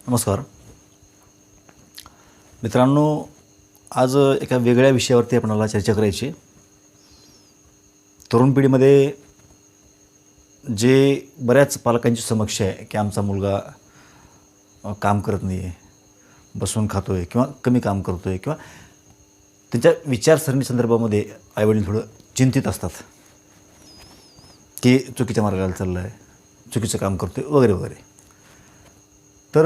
नमस्कार मित्रांनो, आज एका वेगळ्या विषयावरती आपल्याला चर्चा करायची आहे. तरुण पिढीमध्ये जे बऱ्याच पालकांची समस्या आहे की आमचा मुलगा काम करत नाही आहे, बसून खातो आहे किंवा कमी काम करतो आहे, किंवा त्यांच्या विचारसरणी संदर्भामध्ये आईवडील थोडं चिंतित असतात की चुकीच्या मार्गाला चाललं आहे, चुकीचं काम करतो आहे वगैरे वगैरे. तर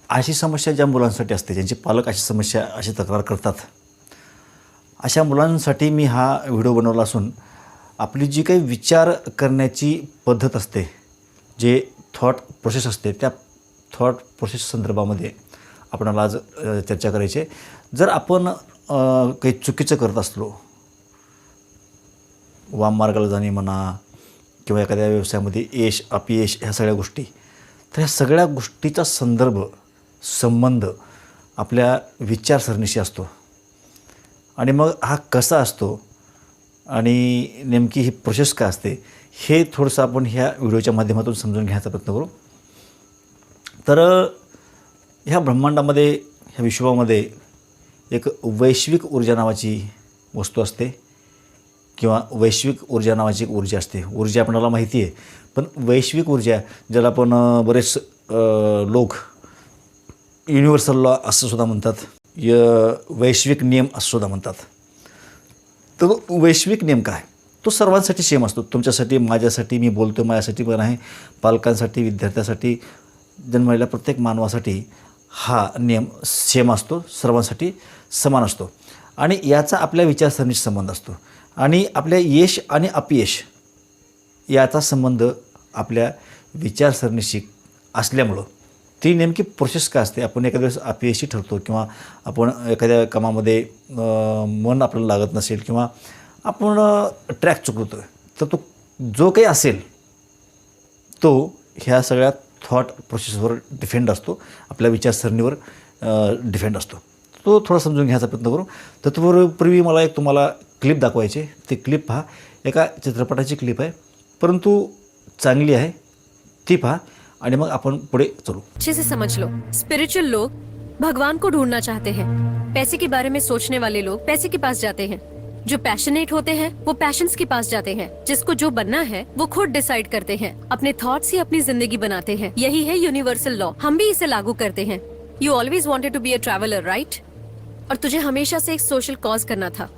अशी समस्या ज्या मुलांसाठी असते, ज्यांचे पालक अशी तक्रार करतात, अशा मुलांसाठी मी हा व्हिडिओ बनवला असून आपली जी काही विचार करण्याची पद्धत असते, जे थॉट प्रोसेस असते, त्या थॉट प्रोसेस संदर्भामध्ये आपणाला आज चर्चा करायची आहे. जर आपण काही चुकीचं करत असलो, वाम मार्गाला जाणे म्हणा किंवा एखाद्या व्यवसायामध्ये यश अपयश ह्या सगळ्या गोष्टी, तर ह्या सगळ्या गोष्टीचा संबंध आपल्या विचारसरणीशी असतो. आणि मग हा कसा असतो आणि नेमकी ही प्रोसेस काय असते हे थोडंसं आपण ह्या व्हिडिओच्या माध्यमातून समजून घ्यायचा प्रयत्न करू. तर ह्या ब्रह्मांडामध्ये, ह्या विश्वामध्ये एक वैश्विक ऊर्जा नावाची वस्तू असते किंवा वैश्विक ऊर्जा नावाची एक ऊर्जा असते. ऊर्जा आपल्याला माहिती आहे, पण वैश्विक ऊर्जा, ज्याला आपण बरेच लोक युनिव्हर्सल लॉ असं सुद्धा म्हणतात, वैश्विक नियम असं सुद्धा म्हणतात. तर वैश्विक नियम काय, तो सर्वांसाठी सेम असतो. तुमच्यासाठी, माझ्यासाठी, मी बोलतो माझ्यासाठी पण आहे, पालकांसाठी, विद्यार्थ्यासाठी, जन्मलेल्या प्रत्येक मानवासाठी हा नियम सेम असतो, सर्वांसाठी समान असतो. आणि याचा आपल्या विचारसरणीशी संबंध असतो. आणि आपल्या यश आणि अपयश याचा संबंध आपल्या विचारसरणीशी असल्यामुळं ती नेमकी प्रोसेस काय असते. आपण एखाद्या वेळेस अपयशी ठरतो किंवा आपण एखाद्या कामामध्ये मन आपल्याला लागत नसेल किंवा आपण ट्रॅक चुकवतो आहे, तर तो जो काही असेल तो ह्या सगळ्या थॉट प्रोसेसवर डिपेंड असतो, आपल्या विचारसरणीवर डिपेंड असतो. तो थोडा समजून घ्यायचा प्रयत्न करू. तर पूर्वी मला एक तुम्हाला क्लिप दाखवायची. ती क्लिप पहा, एका चित्रपटाची क्लिप आहे, परंतु चांगली आहे, ती पहा आणि मग आपण पुढे चलू. अच्छे से समझ लो, स्पिरिचुअल लोग भगवान को ढूंढना चाहते हैं. पैसे के बारे में सोचने वाले लोग पैसे के पास जाते हैं. जो पैशनेट होते हैं वो पैशंस के पास जाते हैं. जिसको जो बनना है वो खुद डिसाइड करते हैं. अपने थॉट्स ही अपनी जिंदगी बनाते हैं. यही है यूनिवर्सल लॉ. हम भी इसे लागू करते हैं. You always wanted to be a traveller, right? और तुझे हमेशा से एक सोशल कॉज करना था.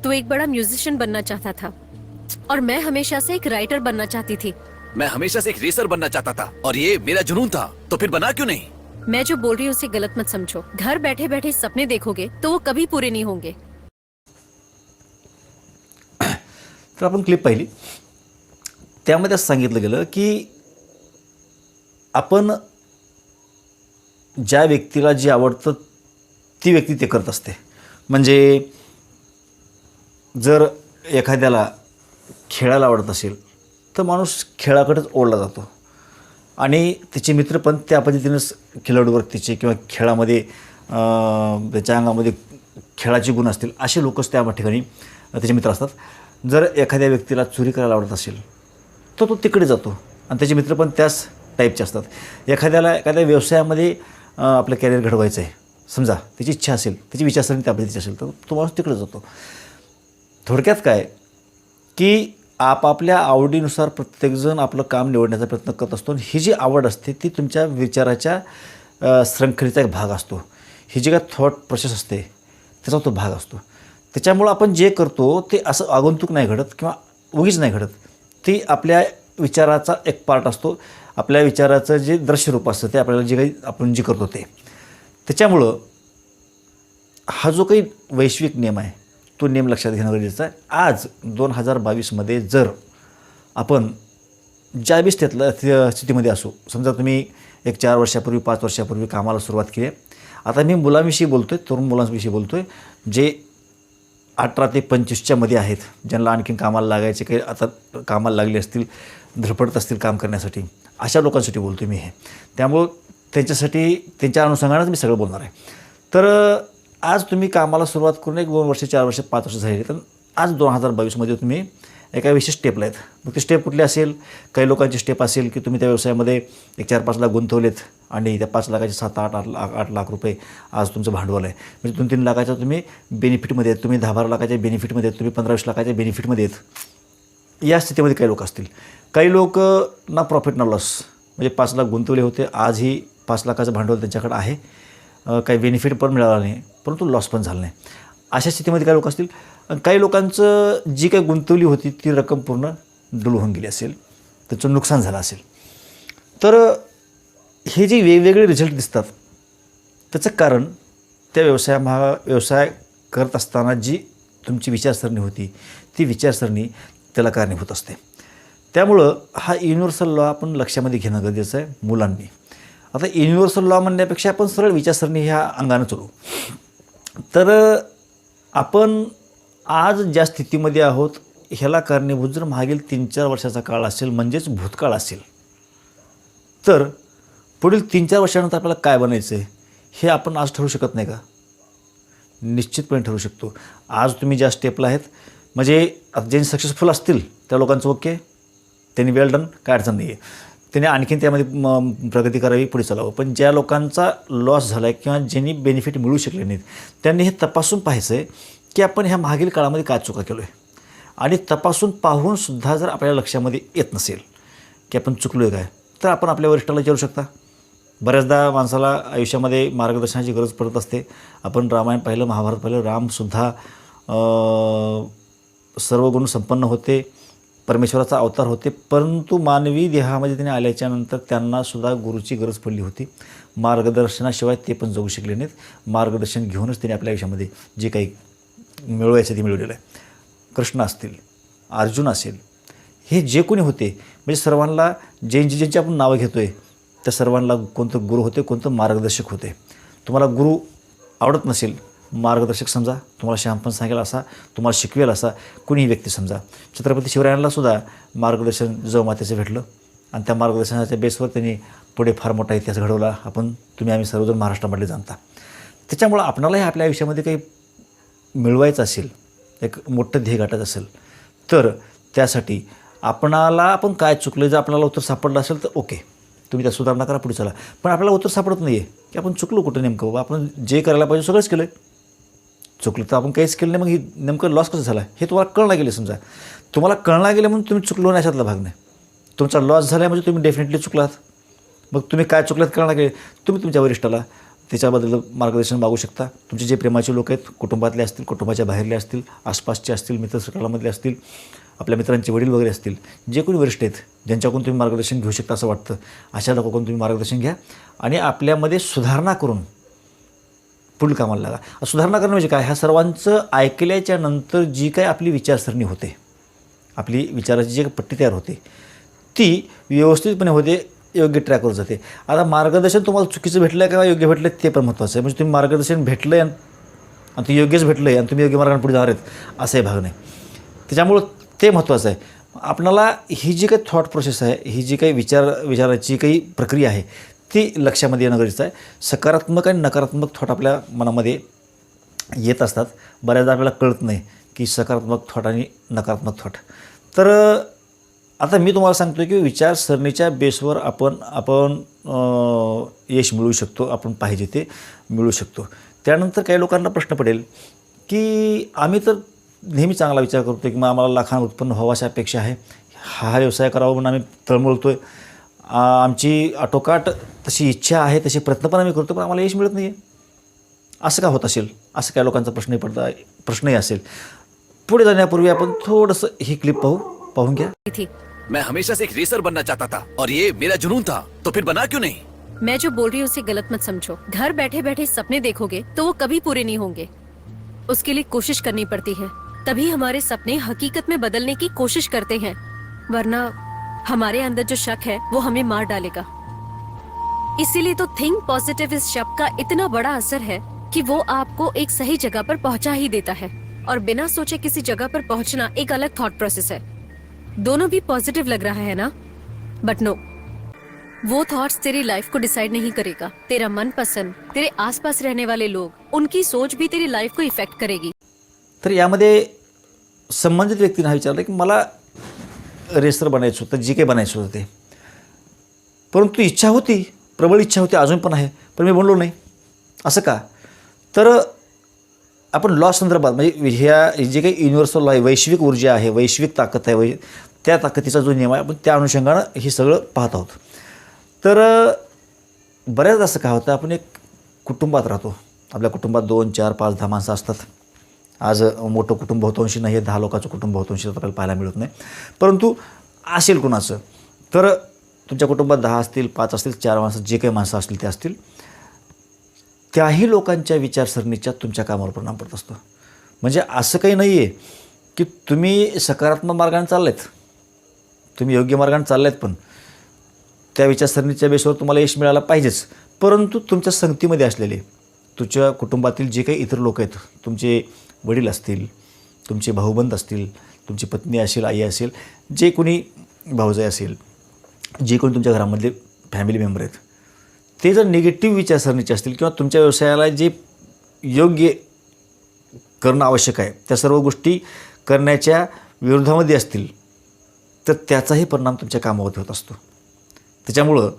तू एक बड़ा म्यूजिशियन बनना चाहता था और मैं हमेशा से एक राइटर बनना चाहती थी. मैं हमेशा से एक रेसर बनना चाहता था और ये मेरा जुनून था, तो फिर बना क्यों नहीं? मैं जो बोल रही हूँ उसे गलत मत समझो. घर बैठे बैठे सपने देखोगे तो वो कभी पूरे नहीं होंगे. तर आपण क्लिप पाहिली, त्यामध्ये असं सांगितलं गेलं की आपण ज्या व्यक्तीला जे आवडतं ती व्यक्ती ते करत असते. म्हणजे जर एखाद्याला खेळायला आवडत असेल तर माणूस खेळाकडेच ओढला जातो आणि त्याचे मित्र पण त्या पद्धतीनंच खिलाडूवृत्तीचे किंवा खेळामध्ये त्याच्या अंगामध्ये खेळाचे गुण असतील असे लोकच त्या ठिकाणी त्याचे मित्र असतात. जर एखाद्या व्यक्तीला चोरी करायला आवडत असेल तर तो तिकडे जातो आणि त्याचे मित्र पण त्याच टाईपचे असतात. एखाद्याला एखाद्या व्यवसायामध्ये आपलं कॅरियर घडवायचं आहे, समजा त्याची इच्छा असेल, त्याची विचारसरणी त्या पद्धतीची असेल, तर तो माणूस तिकडे जातो. थोडक्यात काय की आपापल्या आवडीनुसार प्रत्येकजण आपलं काम निवडण्याचा प्रयत्न करत असतो. ही जी आवड असते ती तुमच्या विचाराच्या शृंखलेचा एक भाग असतो. ही जी काय थॉट प्रोसेस असते त्याचा तो भाग असतो. त्याच्यामुळं आपण जे करतो ते असं आगंतुक नाही घडत किंवा उगीच नाही घडत. ती आपल्या विचाराचा एक पार्ट असतो. आपल्या विचाराचं जे दृश्यरूप असतं ते आपल्याला जे काही आपण जे करतो ते. त्याच्यामुळं हा जो काही वैश्विक नियम आहे तो नियम लक्षात घेणं गरजेचं आहे. आज 2022मध्ये जर आपण ज्या बी स्थितीमध्ये असू, समजा तुम्ही एक 4 वर्षापूर्वी 5 वर्षापूर्वी कामाला सुरुवात केली आहे. आता मी मुलांविषयी बोलतो आहे, तरुण मुलांविषयी बोलतो आहे, जे 18 ते 25च्या मध्ये आहेत, ज्यांना आणखीन कामाला लागायचे, काही आता कामाला लागले असतील, धडपडत असतील काम करण्यासाठी, अशा लोकांसाठी बोलतो आहे मी हे. त्यामुळं त्यांच्यासाठी, त्यांच्या अनुषंगानेच मी सगळं बोलणार आहे. तर आज तुम्ही कामाला सुरुवात करून 1 2 वर्ष 4 वर्ष 5 वर्ष झाली, तर आज 2022मध्ये तुम्ही एका विशेष स्टेपला आहेत. मग ते स्टेप कुठले असेल, काही लोकांची स्टेप असेल की तुम्ही त्या व्यवसायामध्ये 1 4 5 लाख गुंतवलेत आणि त्या 5 लाखाचे 7-8 लाख रुपये आज तुमचं भांडवल आहे. म्हणजे 2-3 लाखाच्या तुम्ही बेनिफिटमध्ये आहेत, तुम्ही 10-12 लाखाच्या बेनिफिटमध्ये आहेत, तुम्ही 15-20 लाखाच्या बेनिफिटमध्ये आहेत. या स्थितीमध्ये काही लोक असतील. काही लोक ना प्रॉफिट ना लॉस, म्हणजे 5 लाख गुंतवले होते, आजही 5 लाखाचं भांडवल त्यांच्याकडे आहे, काही बेनिफिट पण मिळाला नाही, परंतु लॉस पण झाला नाही. अशा स्थितीमध्ये काही लोक असतील. काही लोकांचं जी काही गुंतवली होती ती रक्कम पूर्ण डूल होऊन गेली असेल, त्याचं नुकसान झालं असेल. तर हे जे वेगवेगळे रिझल्ट दिसतात त्याचं कारण त्या व्यवसाय करत असताना जी तुमची विचारसरणी होती ती विचारसरणी त्याला कारणीभूत असते. त्यामुळं हा युनिव्हर्सल लॉ आपण लक्षामध्ये घेणं गरजेचं आहे मुलांनी. आता युनिव्हर्सल लॉ म्हणण्यापेक्षा आपण सरळ विचारसरणी ह्या अंगानं चलू. तर आपण आज ज्या स्थितीमध्ये आहोत ह्याला कारणीभूत जर मागील 3-4 वर्षाचा काळ असेल, म्हणजेच भूतकाळ असेल, तर पुढील 3-4 वर्षानंतर आपल्याला काय बनायचं आहे हे आपण आज ठरवू शकत नाही का? निश्चितपणे ठरवू शकतो. आज तुम्ही ज्या स्टेपला आहेत, म्हणजे आता ज्यांनी सक्सेसफुल असतील त्या लोकांचं ओके, त्यांनी वेल डन, काय अडचण नाही आहे, त्यांनी आणखीन त्यामध्ये प्रगती करावी, पुढे चालावं. पण ज्या लोकांचा लॉस झाला आहे किंवा ज्यांनी बेनिफिट मिळू शकले नाहीत त्यांनी हे तपासून पाहायचं आहे की आपण ह्या मागील काळामध्ये काय चुका केलो आहे. आणि तपासून पाहूनसुद्धा जर आपल्या लक्षामध्ये येत नसेल की आपण चुकलो आहे काय, तर आपण आपल्या वरिष्ठाला विचारू शकता. बऱ्याचदा माणसाला आयुष्यामध्ये मार्गदर्शनाची गरज पडत असते. आपण रामायण पाहिलं, महाभारत पाहिलं, रामसुद्धा सर्व गुण संपन्न होते, परमेश्वराचा अवतार होते, परंतु मानवी देहामध्ये त्याने आल्याच्यानंतर त्यांनासुद्धा गुरुची गरज पडली होती. मार्गदर्शनाशिवाय ते पण जगू शकले नाहीत. मार्गदर्शन घेऊनच त्यांनी आपल्या आयुष्यामध्ये जे काही मिळवायचं ते मिळवलेलं आहे. कृष्ण असतील, अर्जुन असेल, हे जे कोणी होते, म्हणजे सर्वांना ज्यांची आपण नावं घेतो आहे त्या सर्वांना कोणतं गुरु होते, कोणतं मार्गदर्शक होते. तुम्हाला गुरु आवडत नसेल, मार्गदर्शक समजा, तुम्हाला शहाणपण सांगेल असा, तुम्हाला शिकवेल असा कुणीही व्यक्ती समजा. छत्रपती शिवरायांनासुद्धा मार्गदर्शन जवमातेचं भेटलं आणि त्या मार्गदर्शनाच्या बेसवर त्यांनी पुढे फार मोठा इतिहास घडवला. तुम्ही आम्ही सर्वजण महाराष्ट्रामधले जाणता. त्याच्यामुळं आपणालाही आपल्या आयुष्यामध्ये काही मिळवायचं असेल, एक मोठं ध्येय गाठायचं असेल, तर त्यासाठी आपण काय चुकलं, जर आपल्याला उत्तर सापडलं असेल तर ओके, तुम्ही त्या सुधारणा करा, पुढे चला. पण आपल्याला उत्तर सापडत नाही आहे की आपण चुकलो कुठं नेमकं. बाबा आपण जे करायला पाहिजे सगळंच केलं आहे, चुकलं तर आपण काहीच केलं नाही, मग ही नेमकं लॉस कसं झाला हे तुम्हाला कळलं गेलं. समजा तुम्हाला कळलं गेलं म्हणून तुम्ही चुकलो नाही, अशातला भाग नाही. तुमचा लॉस झाला म्हणजे तुम्ही डेफिनेटली चुकलात. मग तुम्ही काय चुकलात कळलं गेले, तुम्ही तुमच्या वरिष्ठाला त्याच्याबद्दल मार्गदर्शन मागू शकता. तुमचे जे प्रेमाचे लोक आहेत, कुटुंबातले असतील, कुटुंबाच्या बाहेरले असतील, आसपासचे असतील, मित्रसर्कलमधले असतील, आपल्या मित्रांचे वडील वगैरे असतील, जे कोणी वरिष्ठ आहेत ज्यांच्याकडून तुम्ही मार्गदर्शन घेऊ शकता असं वाटतं, अशा लोकांकडून तुम्ही मार्गदर्शन घ्या आणि आपल्यामध्ये सुधारणा करून पुढील कामाला लागा. सुधारणा करणं म्हणजे काय, ह्या सर्वांचं ऐकल्याच्या नंतर जी काय आपली विचारसरणी होते, आपली विचाराची जी पट्टी तयार होते ती व्यवस्थितपणे होते, योग्य ट्रॅकवर जाते. आता मार्गदर्शन तुम्हाला चुकीचं भेटलं आहे किंवा योग्य भेटलं ते पण महत्त्वाचं आहे. म्हणजे तुम्ही मार्गदर्शन भेटलं आहे आणि ते योग्यच भेटलं आहे आणि तुम्ही योग्य मार्गाने पुढे जाणार आहेत असंही भाग नाही. त्याच्यामुळं ते महत्त्वाचं आहे. आपणाला ही जी काही थॉट प्रोसेस आहे, ही जी काही विचाराची काही प्रक्रिया आहे ती लक्षामध्ये येणं गरजेचं आहे. सकारात्मक आणि नकारात्मक थॉट आपल्या मनामध्ये येत असतात. बऱ्याचदा आपल्याला कळत नाही की सकारात्मक थॉट आणि नकारात्मक थॉट. तर आता मी तुम्हाला सांगतो की विचारसरणीच्या बेसवर आपण यश मिळवू शकतो, आपण पाहिजे ते मिळवू शकतो. त्यानंतर काही लोकांना प्रश्न पडेल की आम्ही तर नेहमी चांगला विचार करतो की मग आम्हाला लाखांना उत्पन्न व्हावं अशी अपेक्षा आहे, हा व्यवसाय करावा म्हणून आम्ही तळमळतो आहे, आमची आटोकाट तशी इच्छा आहे, तसे प्रयत्न पण आम्ही करतो, पण आम्हाला यश मिळत नाही आहे. असं का होत असेल, असं काय लोकांचा प्रश्नही असेल. पुढे जाण्यापूर्वी आपण थोडंसं ही क्लिप पाहून घ्या. थी मैं हमेशा से एक रेसर बनना चाहता था और ये मेरा जुनून था, तो फिर बना क्यों नहीं? मैं जो बोल रही हूँ उसे गलत मत समझो. घर बैठे बैठे सपने देखोगे तो वो कभी पूरे नहीं होंगे. उसके लिए कोशिश करनी पड़ती है, तभी हमारे सपने हकीकत में बदलने की कोशिश करते हैं. वरना हमारे अंदर जो शक है वो हमें मार डालेगा. इसीलिए तो थिंक पॉजिटिव इस शब्द का इतना बड़ा असर है कि वो आपको एक सही जगह पर पहुंचा ही देता है. और बिना सोचे किसी जगह पर पहुंचना एक अलग थॉट प्रोसेस है. दोनों भी पॉजिटिव लग रहा है ना, बट नो, वो थॉट्स तेरी लाइफ को डिसाइड नहीं करेगा. तेरा मनपसंद, तेरे आसपास रहने वाले लोग, उनकी सोच भी तेरी लाइफ को इफेक्ट करेगी. तर यामध्ये संबंधित व्यक्तीने हा विचारलं की मला रेसर बनायचं होतं, जे काही बनायचं होतं ते, परंतु इच्छा होती प्रबळ इच्छा होती, अजून पण आहे, पण मी बनलो नाही. असं का? तर आपण लॉ संदर्भात म्हणजे ह्या जे काही युनिव्हर्सल लॉ आहे, वैश्विक ऊर्जा आहे, वैश्विक ताकद आहे, त्या ताकदीचा जो नियम आहे आपण त्या अनुषंगानं हे सगळं पाहत आहोत. तर बऱ्याच असं काय होतं, आपण एक कुटुंबात राहतो, आपल्या कुटुंबात 2, 4, 5, 10 माणसं असतात. आज मोठं कुटुंब बहुतांशी नाही, 10 लोकांचं कुटुंब बहुतांशी आपल्याला पाहायला मिळत नाही. परंतु असेल कुणाचं, तर तुमच्या कुटुंबात 10 असतील, 5 असतील, 4 माणसं, जे काही माणसं असतील ते असतील, त्याही लोकांच्या विचारसरणीच्या तुमच्या कामावर परिणाम पडत असतो. म्हणजे असं काही नाही आहे की तुम्ही सकारात्मक मार्गाने चाललेत, तुम्ही योग्य मार्गाने चाललेत, पण त्या विचारसरणीच्या बेसवर तुम्हाला यश मिळायला पाहिजेच. परंतु तुमच्या संगतीमध्ये असलेले तुमच्या कुटुंबातील जे काही इतर लोक आहेत, तुमचे वडील असतील, तुमचे भाऊबंद असतील, तुमची पत्नी असेल, आई असेल, जे कोणी भाऊजाई असेल, जे कोणी तुमच्या घरामधले फॅमिली मेंबर आहेत, ते जर निगेटिव्ह विचारसरणीचे असतील किंवा तुमच्या व्यवसायाला जे योग्य करणं आवश्यक आहे त्या सर्व गोष्टी करण्याच्या विरोधामध्ये असतील, तर त्याचाही परिणाम तुमच्या कामावरती होत असतो. त्याच्यामुळं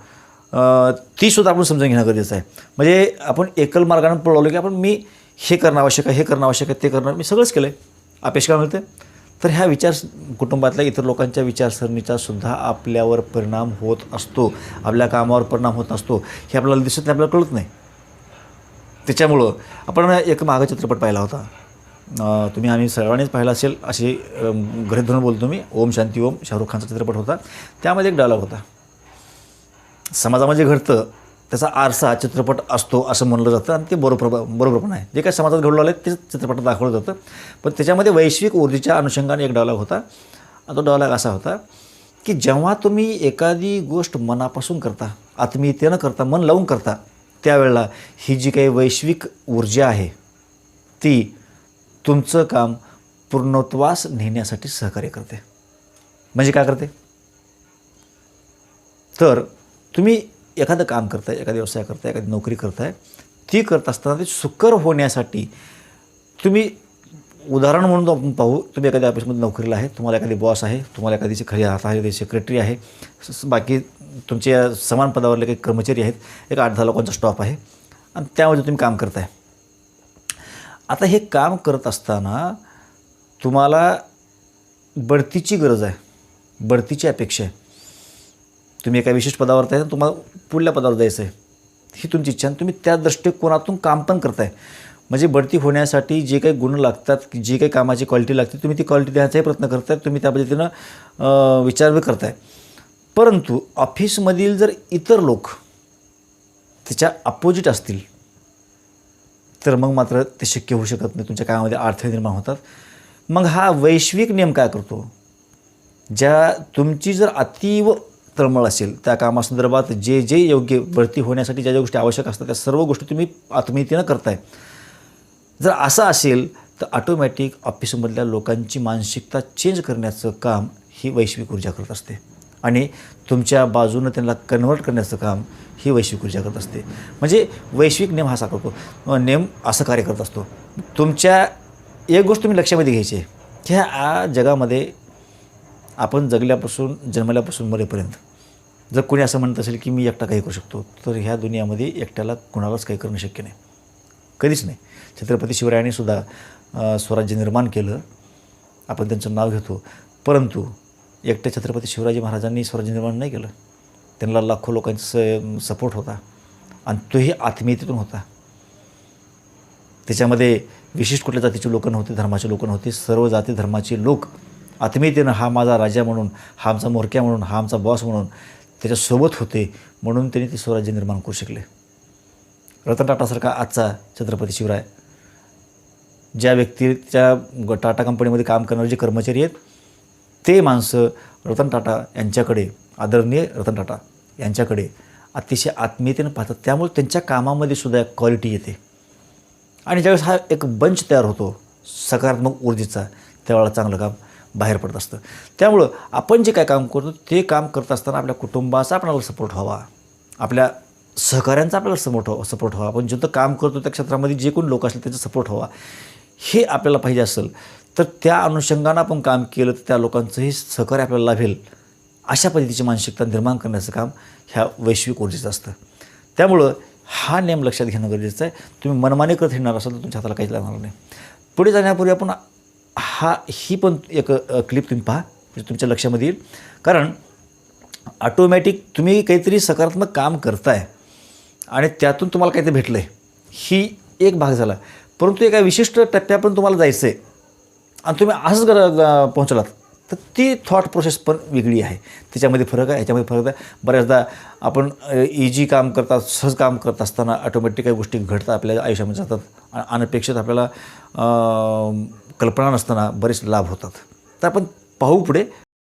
तीसुद्धा आपण समजून घेणं गरजेचं आहे. म्हणजे आपण एकल मार्गाने पळवलं की आपण मी हे करणं आवश्यक आहे, हे करणं आवश्यक आहे, ते करणं, मी सगळंच केलं आहे, अपेक्षा काय मिळते. तर ह्या कुटुंबातल्या इतर लोकांच्या विचारसरणीचा सुद्धा आपल्यावर परिणाम होत असतो, आपल्या कामावर परिणाम होत असतो. हे आपल्याला दिसत नाही, आपल्याला कळत नाही. त्याच्यामुळं आपण एक मागं चित्रपट पाहिला होता, आम्ही सर्वांनीच पाहिला असेल, असे गृहीत धरून बोलतो मी, ओम शांती ओम, शाहरुख खानचा चित्रपट होता. त्यामध्ये एक डायलॉग होता, समाजामध्ये घडतं त्याचा आरसा चित्रपट असतो असं म्हणलं जातं, आणि ते बरोबर पण आहे. जे काही समाजात घडलं आलं ते चित्रपटात दाखवलं जातं. पण त्याच्यामध्ये वैश्विक ऊर्जेच्या अनुषंगाने एक डायलॉग होता. तो डायलॉग असा होता की जेव्हा तुम्ही एखादी गोष्ट मनापासून करता, आत्मीयतेनं करता, मन लावून करता, त्यावेळेला ही जी काही वैश्विक ऊर्जा आहे ती तुमचं काम पूर्णत्वास नेण्यासाठी सहकार्य करते. म्हणजे काय करते? तर तुम्ही एखादं काम करताय, एखादा व्यवसाय करताय, एखादी नोकरी करताय, ती करत असताना ती सुकर होण्यासाठी तुम्ही, उदाहरण म्हणून आपण पाहू, तुम्ही एखाद्या ऑफिसमध्ये नोकरीला आहे, तुम्हाला एखादी बॉस आहे, तुम्हाला एखादीची खरी हात आहे, सेक्रेटरी आहे, बाकी तुमच्या समान पदावरले काही कर्मचारी आहेत, एक 8-10 लोकांचा स्टॉप आहे, आणि त्यामध्ये तुम्ही काम करताय. आता हे काम करत असताना तुम्हाला बढतीची गरज आहे, बढतीची अपेक्षा आहे. तुम्ही एका विशिष्ट पदावर आहे, तुम्हाला पुढल्या पदावर जायचं आहे, ही तुमची इच्छा, आणि तुम्ही त्या दृष्टिकोनातून काम पण करताय. म्हणजे बढती होण्यासाठी जे काही गुण लागतात, जी काही कामाची क्वालिटी लागते, तुम्ही ती क्वालिटी देण्याचाही प्रयत्न करताय, तुम्ही त्या पद्धतीनं विचार करताय. परंतु ऑफिसमधील जर इतर लोक त्याच्या अपोजिट असतील, तर मग मात्र ते शक्य होऊ शकत नाही, तुमच्या कामामध्ये अडथळे निर्माण होतात. मग हा वैश्विक नियम काय करतो? ज्या तुमची जर अतीव तळमळ असेल, त्या कामासंदर्भात जे जे योग्य बढती होण्यासाठी ज्या ज्या गोष्टी आवश्यक असतात, त्या सर्व गोष्टी तुम्ही आत्मीयतेनं करताय. जर असं असेल तर ऑटोमॅटिक ऑफिसमधल्या लोकांची मानसिकता चेंज करण्याचं काम ही वैश्विक ऊर्जा करत असते, आणि तुमच्या बाजूनं त्यांना कन्वर्ट करण्याचं काम ही वैश्विक ऊर्जा करत असते. म्हणजे वैश्विक नियम हा करतो, नियम असं कार्य करत असतो. तुमच्या एक गोष्ट तुम्ही लक्षामध्ये घ्यायची आहे की ह्या जगामध्ये आपण जगल्यापासून, जन्मल्यापासून मरेपर्यंत जर कोणी असं म्हणत असेल की मी एकटा काही करू शकतो, तर ह्या दुनियामध्ये एकट्याला कुणालाच काही करणं शक्य नाही, कधीच नाही. छत्रपती शिवरायांनी सुद्धा स्वराज्य निर्माण केलं, आपण त्यांचं नाव घेतो, परंतु एकट्या छत्रपती शिवाजी महाराजांनी स्वराज्य निर्माण नाही केलं. त्यांना लाखो लोकांचा सपोर्ट होता, आणि तोही आत्मीयतेतून होता. त्याच्यामध्ये विशिष्ट कुठल्या जातीचे लोक नव्हते, धर्माचे लोक नव्हते, सर्व जाती धर्माचे लोक आत्मीयतेनं हा माझा राजा म्हणून, हा आमचा म्होरक्या म्हणून, हा आमचा बॉस म्हणून त्याच्यासोबत होते. म्हणून त्यांनी ते स्वराज्य निर्माण करू शकले. रतन टाटासारखा आजचा छत्रपती शिवराय, ज्या व्यक्तीच्या टाटा कंपनीमध्ये काम करणारे जे कर्मचारी आहेत, ते माणसं रतन टाटा यांच्याकडे, आदरणीय रतन टाटा यांच्याकडे अतिशय आत्मीयतेनं पाहतात. त्यामुळे त्यांच्या कामामध्ये सुद्धा एक क्वालिटी येते, आणि ज्यावेळेस हा एक बंच तयार होतो सकारात्मक ऊर्जेचा, त्यावेळेला चांगलं काम बाहेर पडत असतं. त्यामुळं आपण जे काय काम करतो ते काम करत असताना आपल्या कुटुंबाचा आपल्याला सपोर्ट व्हावा, आपल्या सहकाऱ्यांचा आपल्याला सपोर्ट व्हावा, आपण जिथं काम करतो त्या क्षेत्रामध्ये जे कोणी लोक असतील त्यांचा सपोर्ट व्हावा, हे आपल्याला पाहिजे असेल तर त्या अनुषंगानं आपण काम केलं तर त्या लोकांचंही सहकार्य आपल्याला लाभेल. अशा पद्धतीची मानसिकता निर्माण करण्याचं काम ह्या वैश्विक ऊर्जेचं असतं. त्यामुळं हा नेम लक्षात घेणं गरजेचं आहे. तुम्ही मनमानी करत येणार असाल तर तुमच्या हाताला काहीच लागणार नाही. पुढे जाण्यापूर्वी आपण ही पण एक क्लिप तुम्ही पहा, म्हणजे तुमच्या लक्षामध्ये येईल. कारण ऑटोमॅटिक तुम्ही काहीतरी सकारात्मक काम करताय आणि त्यातून तुम्हाला काहीतरी भेटलं आहे, ही एक भाग झाला. परंतु एका विशिष्ट टप्प्यापर्यंत तुम्हाला जायचं आहे आणि तुम्ही असंच पोहोचलात तर ती थॉट प्रोसेस पण वेगळी आहे. त्याच्यामध्ये फरक आहे, ह्याच्यामध्ये फरक आहे. बऱ्याचदा आपण इजी काम करतात, सहज काम करत असताना ऑटोमॅटिक काही गोष्टी घडतात, आपल्या आयुष्यामध्ये जातात, अनपेक्षित आपल्याला कल्पना नसताना बरेच लाभ होतात. तर आपण पाहू पुढे,